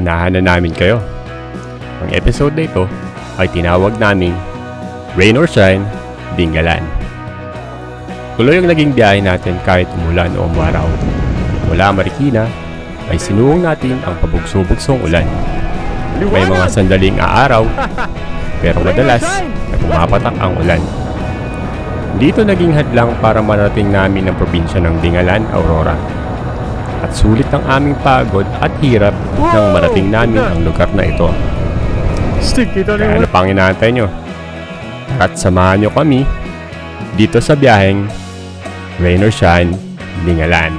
unahan na namin kayo. Ang episode na ito ay tinawag naming Rain or Shine, Dingalan. Tuloy ang naging biyahe natin kahit umulan o umaraw. Mula Marikina ay sinuong natin ang pabugso-bugsong ulan. May mga sandaling aaraw pero madalas na pumapatak ang ulan. Dito naging hadlang para marating namin ang probinsya ng Dingalan, Aurora. At sulit ang aming pagod at hirap nang marating namin ang lugar na ito. Kaya ano pang inaantay nyo? At samahan nyo kami dito sa biyaheng Rain or Shine, Dingalan.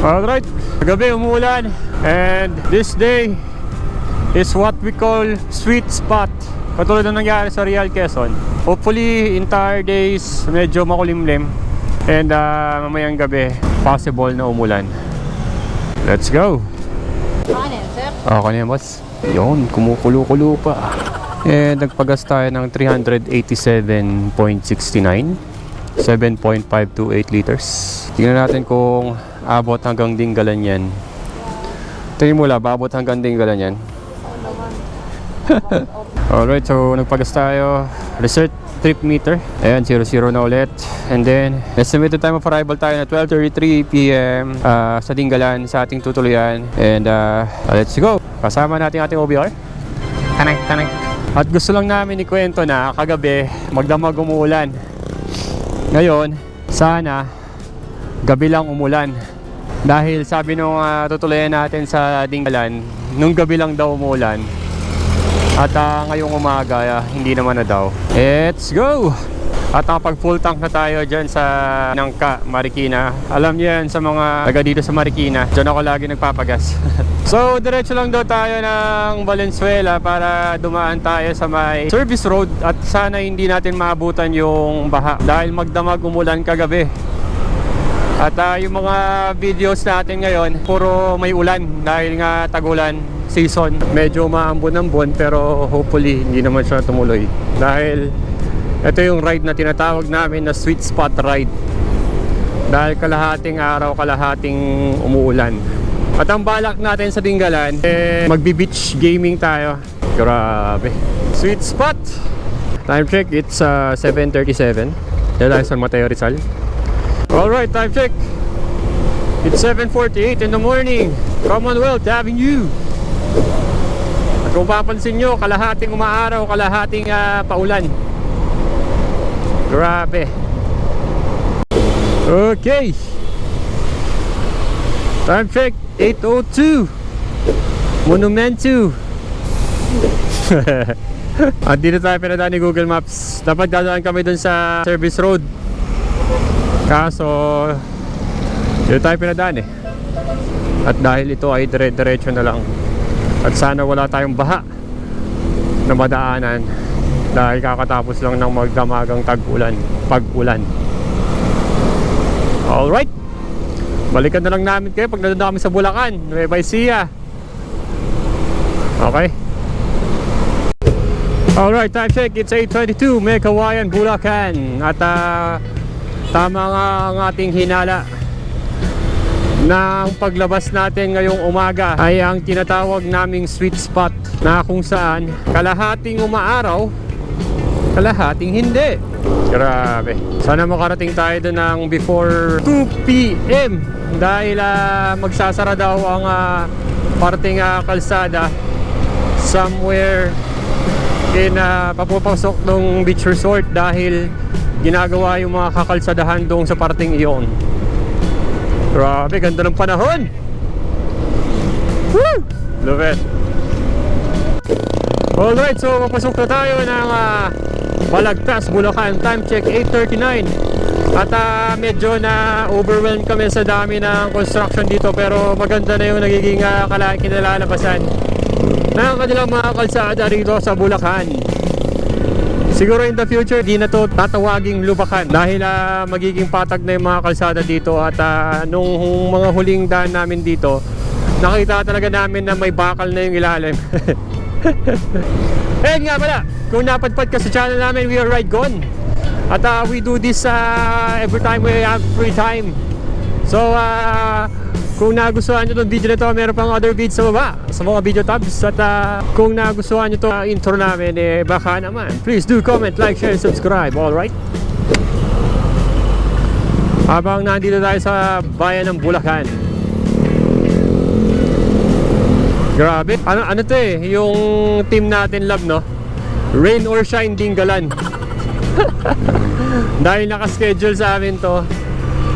Alright, gabi umuulan and this day is what we call sweet spot. Katulad ng nangyari sa Real Quezon. Hopefully entire days medyo makulimlim and mamayang gabi possible na umulan. Let's go! Kanina boss. Yun, kumukulo-kulo pa. And nagpagas tayo ng 387.69 7.528 liters. Tingnan natin kung abot hanggang Dingalan yan. Tingin mo lang, abot hanggang Dingalan yan. Alright, so nagpagas tayo. Reset trip meter. Ayan, 00 na ulit. And then, estimated time of arrival tayo na 12:33 PM sa Dingalan, sa ating tutuluyan. And let's go! Kasama natin ating OBR. Tanak. At gusto lang namin ikwento na kagabi, magdamag umuulan. Ngayon, sana gabi lang umulan. Dahil sabi nung tutulayan natin sa Dingalan, nung gabi lang daw umulan. At ngayong umaga, hindi naman na daw. Let's go! At nakapag full tank na tayo dyan sa Nangka, Marikina. Alam niyo yan sa mga taga dito sa Marikina. Dyan ako lagi nagpapagas. So, diretso lang daw tayo ng Valenzuela para dumaan tayo sa may service road. At sana hindi natin maabutan yung baha dahil magdamag umulan kagabi. At yung mga videos natin ngayon, puro may ulan dahil nga tagulan season. Medyo maambon-ambon pero hopefully hindi naman siya tumuloy. Dahil ito yung ride na tinatawag namin na sweet spot ride. Dahil kalahating araw, kalahating umuulan. At ang balak natin sa Dingalan, magbi-beach gaming tayo. Grabe. Sweet spot! Time check, it's 7:37. Dahil San Mateo Rizal. Alright, time check. It's 7:48 in the morning. Commonwealth Avenue. At kung papansin nyo, kalahating umaaraw, kalahating paulan. Grabe. Okay. Time check, 8:02. Monumento. At dito tayo pinadaan ni Google Maps. Dapat dadaan kami dun sa service road. Kaso dito tayo pinadaan At dahil ito ay dire-diretso na lang. At sana wala tayong baha na madaanan dahil kakatapos lang ng magdamagang pag-ulan. Alright, balikan na lang namin kayo pag nandun na kami sa Bulacan, Nueva Ecija. Okay. Alright, time check, it's 8:22, May Kawayan, Bulacan. At tama nga ang ating hinala. ng paglabas natin ngayong umaga ay ang tinatawag naming sweet spot, na kung saan kalahating umaaraw, kalahating hindi. Grabe. Sana makarating tayo doon ng before 2 PM dahil magsasara daw ang parting kalsada somewhere in papapasok ng beach resort dahil ginagawa yung mga kakalsadahan doon sa parting iyon. Grabe, ganda ng panahon. Woo! Love it. Alright, so papasok na tayo ng Balagtas, Bulacan. Time check 8:39. At medyo na overwhelmed kami sa dami ng construction dito, pero maganda na yung nagiging kinalalabasan ng kanilang mga kalsada rito sa Bulacan. Siguro in the future, di na to tatawaging lubakan dahil magiging patag na yung mga kalsada dito. At nung mga huling daan namin dito, nakita talaga namin na may bakal na yung ilalim. Ayun nga pala, kung napadpad ka sa channel namin, we are Ride Gone. At we do this every time we have free time. So kung nagustuhan nyo itong video na ito, meron pang other videos sa baba, sa mga video tabs. At kung nagustuhan nyo itong intro namin, baka naman, please do comment, like, share, and subscribe. Alright? Habang nandito tayo sa bayan ng Bulacan. Grabe. Ano to yung team natin, love, no? Rain or shine, Dinggalan. Dahil nakaschedule sa amin to,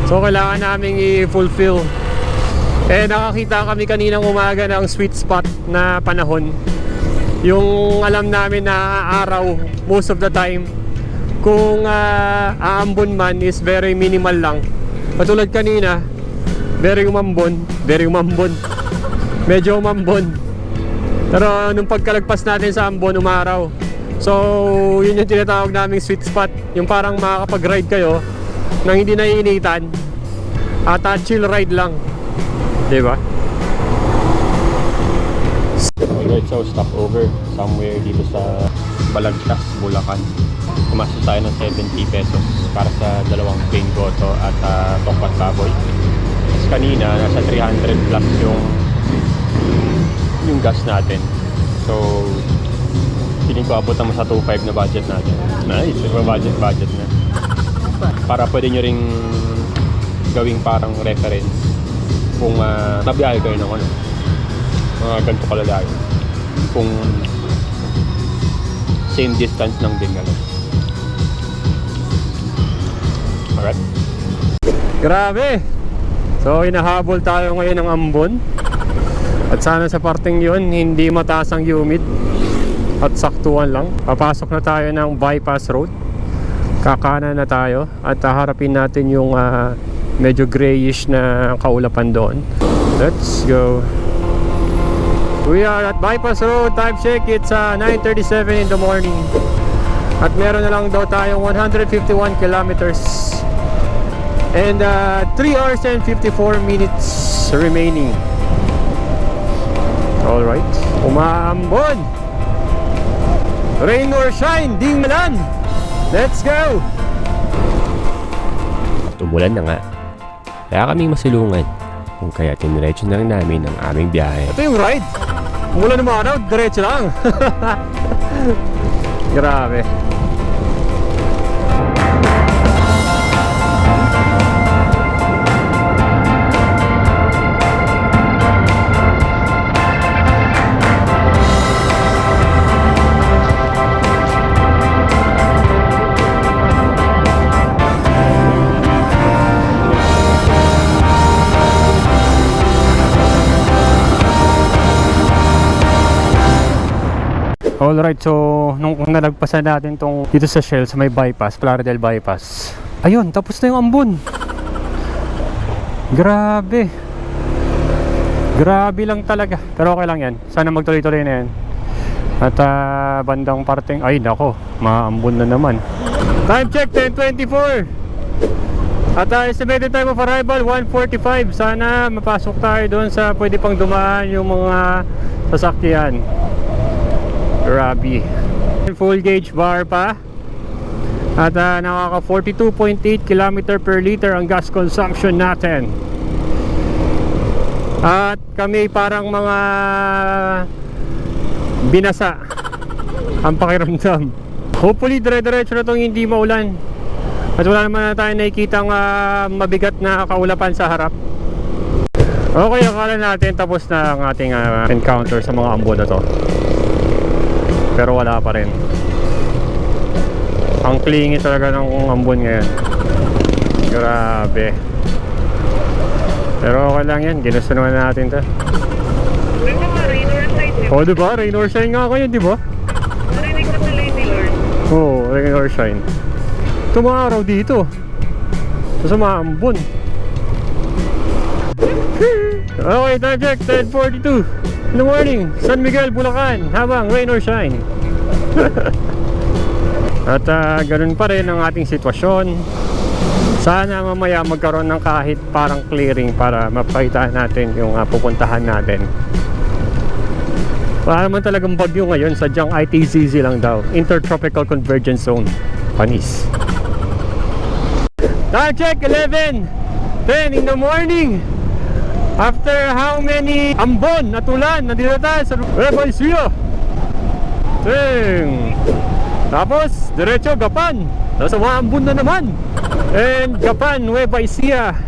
so kailangan naming i-fulfill. Nakakita kami kaninang umaga ng sweet spot na panahon. Yung alam namin na araw most of the time, kung aambon man is very minimal lang. Patulad kanina, medyo umambon. Pero nung pagkalagpas natin sa ambon, umaraw. So yun yung tinatawag naming sweet spot. Yung parang makakapag-ride kayo nang hindi naiinitan at chill ride lang. Diba? Alright, so stop over somewhere dito sa Balagtas, Bulacan. Pumasok tayo ng 70 pesos para sa dalawang plain goto at tokpat baboy. Tapos kanina, nasa 300 plus yung gas natin. So feeling ko abot naman sa 2.5 na budget natin. Nice, budget na. Para pwede nyo ring gawing parang reference kung nabiyahe kayo ng mga ganito kalalayo, kung same distance ng Dingalan. Alright. Grabe! So hinahabol tayo ngayon ng ambon. At sana sa parting yun hindi mataas ang humid at saktuan lang. Papasok na tayo ng bypass road. Kakanan na tayo at harapin natin yung medyo grayish na kaulapan doon. Let's go. We are at bypass road. Time check, it's 9:37 in the morning. At meron na lang daw tayong 151 kilometers and 3 hours and 54 minutes remaining. Alright, umaambon. Rain or shine, Dinggalan. Let's go. Umulan na nga, kaya kaming masulungan, kung kaya tiniretso na rin namin ang aming biyahe. Ito yung ride. Umulan ng araw, diretso lang. Grabe. Alright, so nung nalagpasan natin tong dito sa Shell sa may bypass, Plaridel bypass, ayun, tapos na yung ambon. Grabe lang talaga, pero okay lang yan, sana magtuloy-tuloy na yan. At bandang parting, ay nako, maambon na naman. Time check 10:24 at estimated time of arrival 1:45. Sana mapasok tayo doon sa pwede pang dumaan yung mga sasakyan. Grabe. Full gauge bar pa. At nakaka 42.8 km per liter ang gas consumption natin. At kami parang mga binasa ang pakiramdam. Hopefully dire-diretso na itong hindi maulan. At wala naman na tayo nakikitang mabigat na kaulapan sa harap. Okay, akala natin tapos na ang ating encounter sa mga ambon na to. Pero wala pa rin. Ang clingy talaga ng ambon ngayon. Grabe. Pero okay lang yan, ginusto naman natin to. O diba, rain or shine nga kayo, diba? Narinig ko tuloy ni Lord. Oo, rain or shine. Ito mga araw dito sa mga ambon. Okay, time check, 10:42 in the morning, San Miguel, Bulacan, habang rain or shine. At ganun pa rin ang ating sitwasyon. Sana mamaya magkaroon ng kahit parang clearing para mapakita natin yung pupuntahan natin. Wala naman talagang bagyo ngayon, sadyang ITCZ lang daw, Intertropical Convergence Zone, Panis. Time check, 11:10 in the morning. After how many ambon at ulan na dinata sa Nueva Ecija. Tapos, diretso, Gapan. Nasa mga ambon na naman. And Gapan, Nueva Ecija.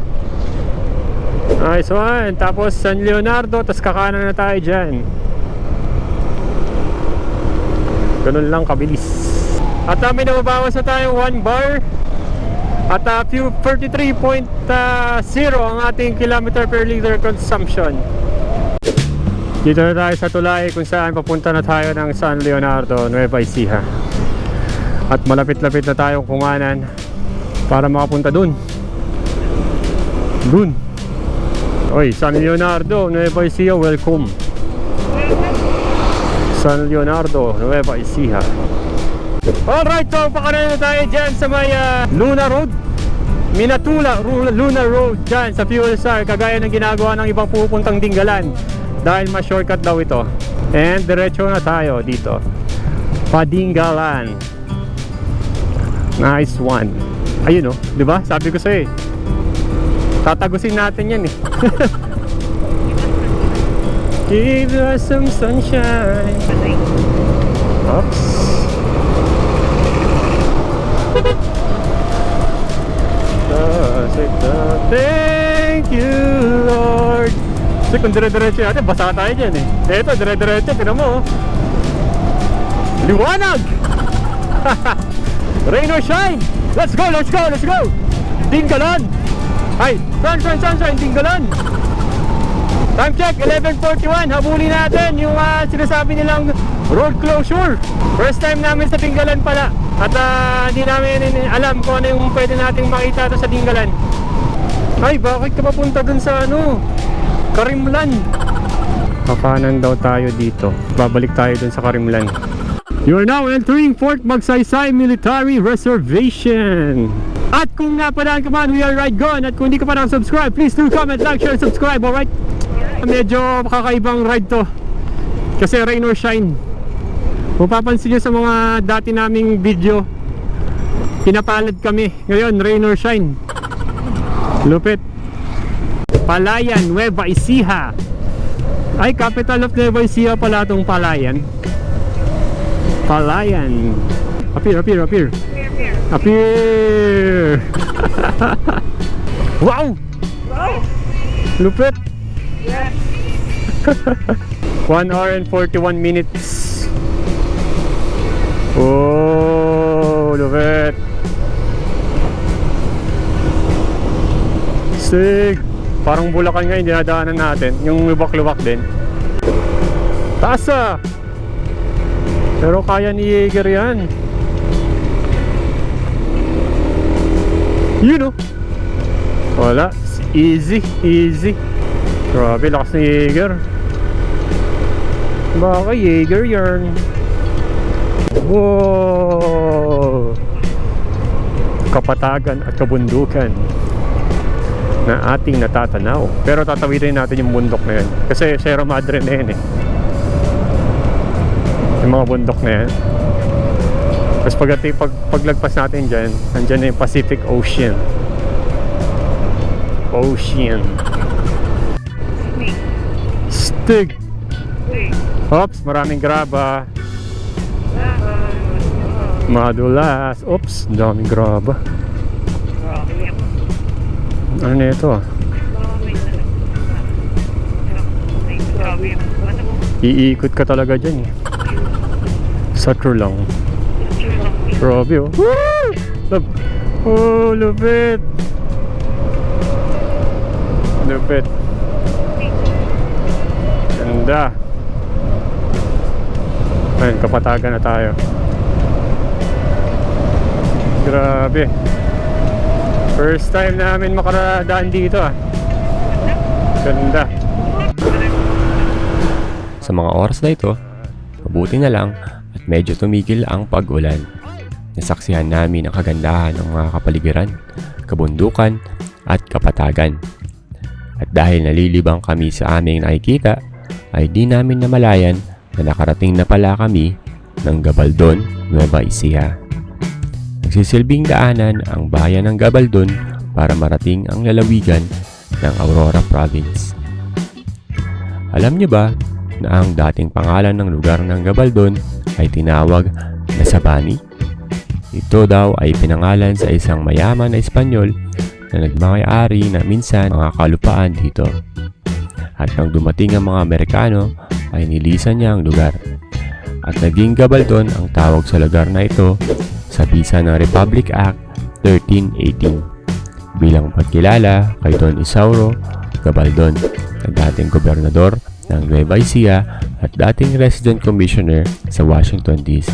Nice one. Tapos San Leonardo, tapos kakanan na tayo dyan. Ganun lang kabilis. At may nababawas na tayo 1 bar. At 33.0 ang ating kilometer per liter consumption. Dito na tayo sa tulay kung saan papunta na tayo ng San Leonardo, Nueva Ecija. At malapit-lapit na tayong kunganan para makapunta dun. Dun. Oy, San Leonardo, Nueva Ecija, welcome. San Leonardo, Nueva Ecija. Alright, so pakanan na tayo dyan sa may Luna Road, Minatula Luna Road dyan sa Fuel Star, kagaya ng ginagawa ng ibang pupuntang Dingalan dahil mas shortcut daw ito. And diretso na tayo dito, Padingalan. Nice one. Ayun, oh, di ba? Sabi ko sa'yo, tatagusin natin yan eh. Give us some sunshine. Oops. Thank you, Lord. Kasi kung dire-diretso natin, basa tayo dyan eh. Eto, dire-diretso, tinan mo, oh. Liwanag. Rain or shine. Let's go, let's go, let's go. Dingalan. Ay, sunshine, Dingalan. Time check, 11:41. Habulin natin yung sinasabi nilang road closure. First time namin sa Dingalan pala. At hindi namin alam kung ano yung pwede nating makita sa Dingalan. Ay, bakit ka papunta dun sa Karimlan? Kakanan daw tayo dito. Babalik tayo dun sa Karimlan. You are now entering Fort Magsaysay Military Reservation. At kung napadaan ka man, we are right gone. At kung hindi ka pa nakasubscribe, please do comment, like, share, subscribe, alright? Medyo kakaibang ride to kasi rain or shine. Mapapansin nyo sa mga dati naming video, pinapalad kami. Ngayon, rain or shine. Lupit. Palayan, Nueva Ecija. Ay, capital of Nueva Ecija pala itong Palayan. Palayan. Appear. Wow! Lupit. Yes. 1 hour and 41 minutes. Oh, lupit. Sig. Parang Bulacan nga yung dinadaanan natin. Yung lubak-lubak din. Taas ah. Pero kaya ni Jaeger yan. Yun oh. Wala. Easy. Grabe, lakas ni Jaeger. Baka Jaeger yarn. Wow. Kapatagan at kabundukan na ating natatanaw. Pero tatawirin natin yung bundok na yan kasi Sierra Madre na yan eh, yung mga bundok na yan. Tapos paglagpas natin dyan, nandyan na yung Pacific Ocean. Stig! Uy. Oops, maraming graba. Madulas. Oops, daming graba. Grabe yan. Ano na ito? Grabe yan. Iikot ka talaga dyan eh. Sa true lang. Grabe oh. Woo! Oh, lupit! Lupit. Ganda. Ayun, kapatagan na tayo. Grabe. First time namin makaradaan dito ah. Ganda. Sa mga oras na ito, mabuti na lang at medyo tumigil ang pag-ulan. Nasaksihan namin ang kagandahan ng mga kapaligiran, kabundukan at kapatagan. At dahil nalilibang kami sa aming nakikita, ay di namin namalayan na nakarating na pala kami ng Gabaldon, Nueva Ecija. Nagsisilbing daanan ang bayan ng Gabaldon para marating ang lalawigan ng Aurora Province. Alam niyo ba na ang dating pangalan ng lugar ng Gabaldon ay tinawag na Sabani? Ito daw ay pinangalan sa isang mayaman na Espanyol na nagmamay-ari na minsan mga kalupaan dito. At nang dumating ang mga Amerikano ay nilisan niya ang lugar. At naging Gabaldon ang tawag sa lugar na ito sa bisa ng Republic Act 1318 bilang pagkilala kay Don Isauro Gabaldon na dating gobernador ng Nueva Ecija at dating resident commissioner sa Washington DC.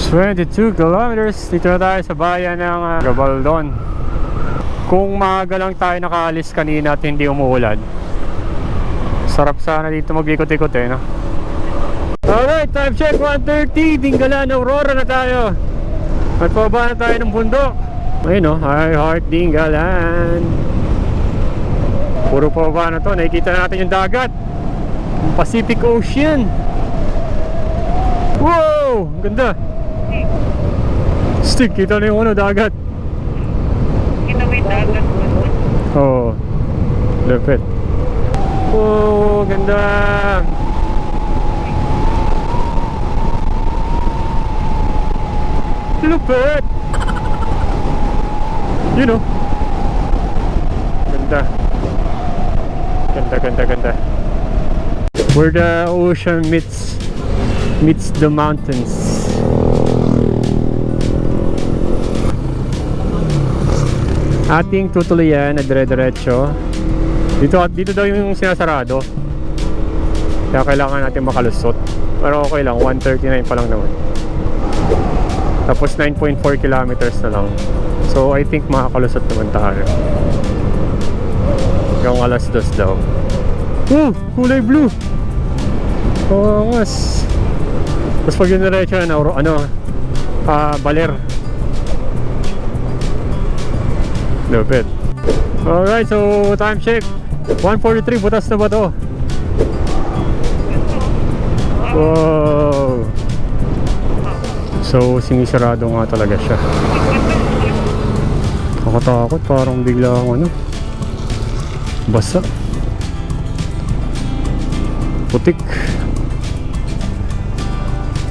$22 kilometers. Dito na tayo sa bayan ng Gabaldon. Kung maaga lang tayo nakaalis kanina at hindi umuulan, sarap sana dito mag-ikot-ikot eh, no? Alright, time check 1:30. Dinggalan, Aurora na tayo. At pababa na tayo ng bundok. Ayun no, I heart Dinggalan. Puro pababa na to. Nakikita natin yung dagat, yung Pacific Ocean. Wow! Ganda. Stick, kita na yung dagat. Kita mo yung dagat. Oo. Lupit. Oh, ganda. Lupit. You know. Ganda. Ganda. Where the ocean meets the mountains. Ating tutuloyan na dire-diretso. Dito daw yung sinasarado. Kaya kailangan natin makalusot. Pero okay lang, 1:39 pa lang naman. Tapos 9.4 kilometers na lang. So I think makakalusot naman tayo. Hanggang alas 2 daw. Kulay blue. Angas. Tapos pag yung diretso na baler. Lupit. Alright, so time check 1:43, butas na ba to? Wow. So sinisarado nga talaga siya. Nakatakot, parang bigla akong basa. Putik.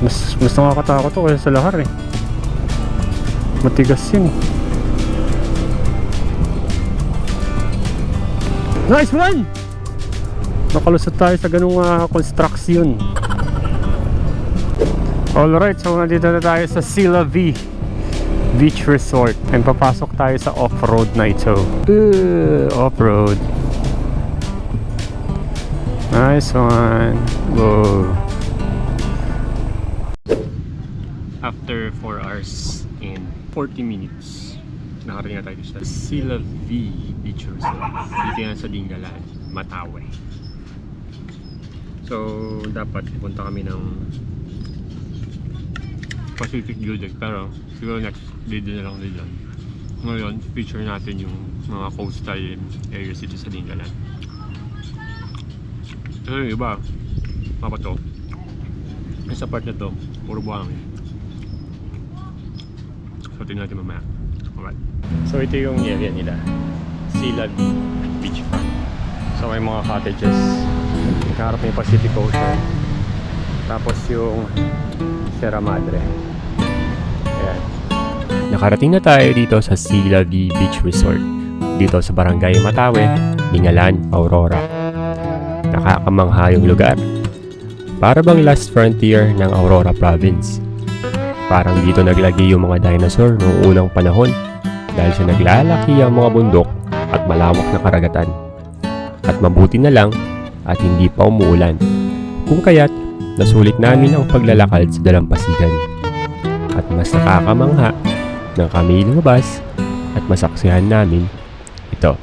Mas nakakatakot to kaysa sa lahar eh. Matigas yun eh. Nice one! Nakalusot tayo sa ganung construction. Alright, so nandito na tayo sa Sila V Beach Resort. And papasok tayo sa off-road na ito. Off-road. Nice one. Whoa. After 4 hours and 40 minutes, nakarating na tayo sa Sila V Beach Resort. Dito yan sa Dinggalan, Matawe. So, dapat pupunta kami ng Pacific View Deck, pero siguro next video na lang din yan. Ngayon, feature natin yung mga coastal areas dito sa Dingalan. So yung iba, mga to. Sa part na to, puro buhangin. So tingnan natin mamaya. Alright. So ito yung area nila. Sila Beach Front. So may mga cottages. Nakaharap yung Pacific Ocean. Tapos yung Sierra Madre. Ayan. Nakarating na tayo dito sa Sila Beach Resort. Dito sa Barangay Matawe, Dingalan, Aurora. Nakakamangha yung lugar. Para bang last frontier ng Aurora Province. Parang dito naglagi yung mga dinosaur noong unang panahon dahil sa naglalaki ang mga bundok at malawak na karagatan. At mabuti na lang at hindi pa umuulan. Kung kaya't nasulit namin ang paglalakad sa dalampasigan. At mas nakakamangha nang kami lumabas at masaksihan namin ito.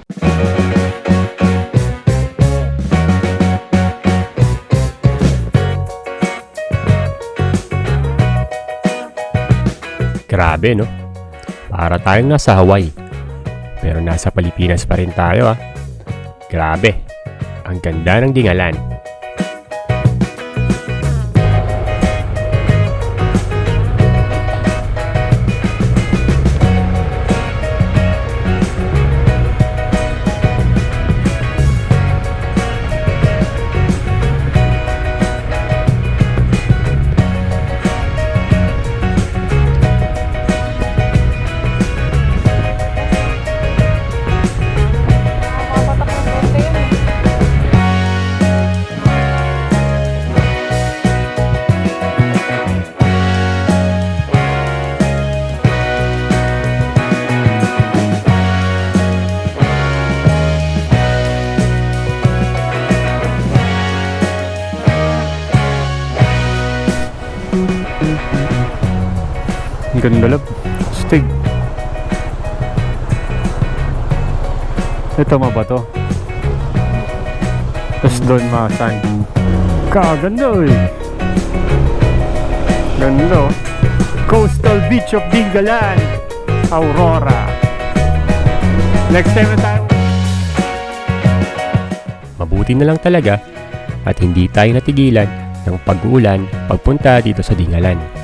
Grabe, no? Para tayong nasa Hawaii. Pero nasa Pilipinas pa rin tayo, ah. Grabe. Ang ganda ng Dingalan. Ang ganda lab. Stig. Ito ba to? Tapos doon mga sand. Kaganda eh. Ganda. Coastal Beach of Dingalan, Aurora. Next time na tayo. Mabuti na lang talaga at hindi tayo natigilan ng pag-uulan pagpunta dito sa Dingalan.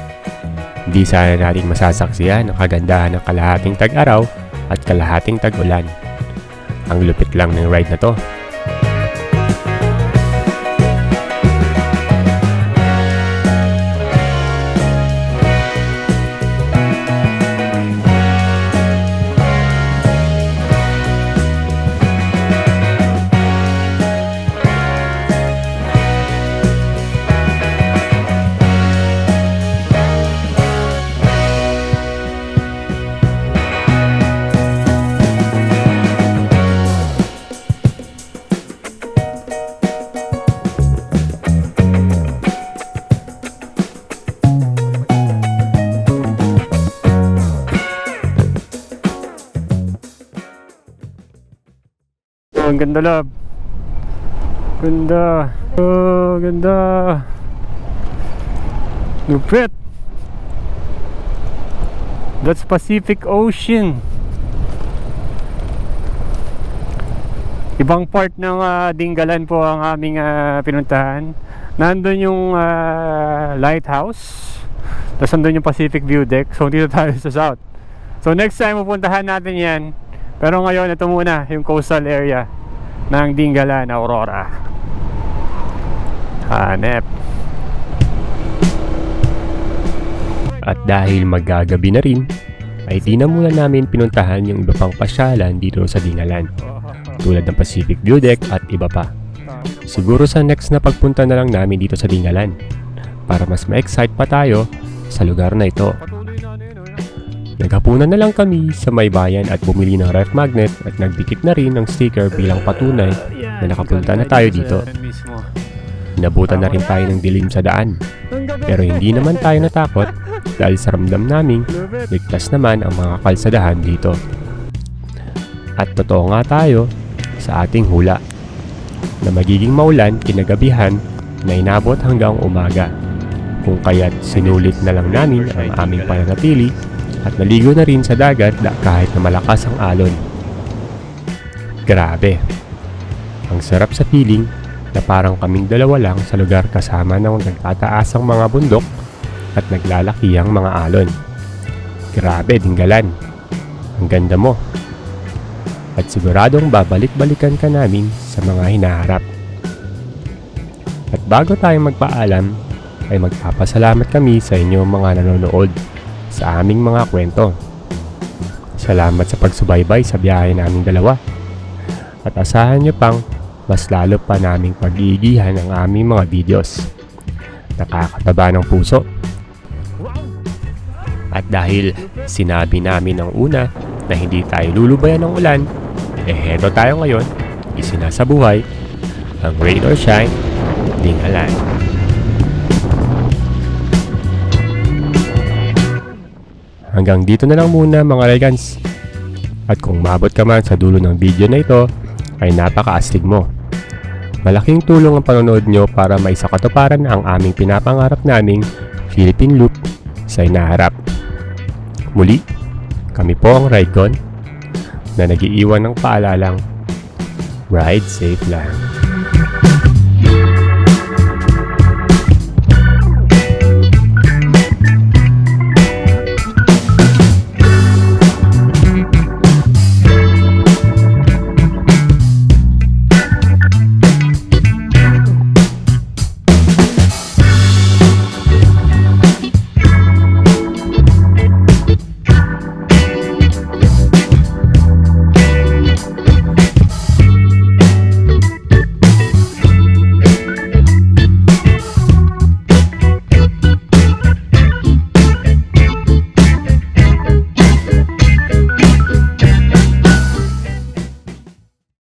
Hindi sana natin masasaksihan ang kagandahan ng kalahating tag-araw at kalahating tag-ulan. Ang lupit lang ng ride na to. Ang ganda lab. Ganda. Oh, ganda. Lupit. That's Pacific Ocean. Ibang part ng Dingalan po ang aming pinuntahan. Nandun yung lighthouse. Tapos nandun yung Pacific View Deck. So dito tayo sa south. So next time pupuntahan natin yan. Pero ngayon ito muna yung coastal area ng Dingalan, Aurora. Hanep. At dahil magagabi na rin, ay di na muna namin pinuntahan yung iba pang pasyalan dito sa Dingalan. Tulad ng Pacific View Deck at iba pa. Siguro sa next na pagpunta na lang namin dito sa Dingalan para mas ma-excite pa tayo sa lugar na ito. Naghapunan na lang kami sa may bayan at bumili ng ref magnet at nagdikit na rin ng sticker bilang patunay na nakapunta na tayo dito. Inabutan na rin tayo ng dilim sa daan. Pero hindi naman tayo natakot dahil sa ramdam naming ligtas naman ang mga kalsadahan dito. At totoo nga tayo sa ating hula na magiging maulan kinagabihan na inabot hanggang umaga. kung kaya't sinulit na lang namin ang aming pananatili at naligo na rin sa dagat kahit na malakas ang alon. Grabe! Ang sarap sa feeling na parang kaming dalawa lang sa lugar kasama ng nagtataasang mga bundok at naglalaki ang mga alon. Grabe, Dinggalan! Ang ganda mo! At siguradong babalik-balikan ka namin sa mga hinaharap. At bago tayo magpaalam, ay magpapasalamat kami sa inyo mga nanonood sa aming mga kwento. Salamat sa pagsubaybay sa biyahe naming dalawa. At asahan nyo pang mas lalo pa naming pag-iigihan ang aming mga videos. Nakakataba ng puso. At dahil sinabi namin ng una na hindi tayo lulubayan ng ulan, heto tayo ngayon, isinasabuhay ang rain or shine, Dinggalan. Hanggang dito na lang muna mga Regans. At kung mabot ka man sa dulo ng video na ito, ay napaka-astig mo. Malaking tulong ang panonood nyo para maisakatuparan ang aming pinapangarap naming Philippine Loop sa hinaharap. Muli, kami po ang Ridegon na nag-iiwan ng paalalang ride safe lang.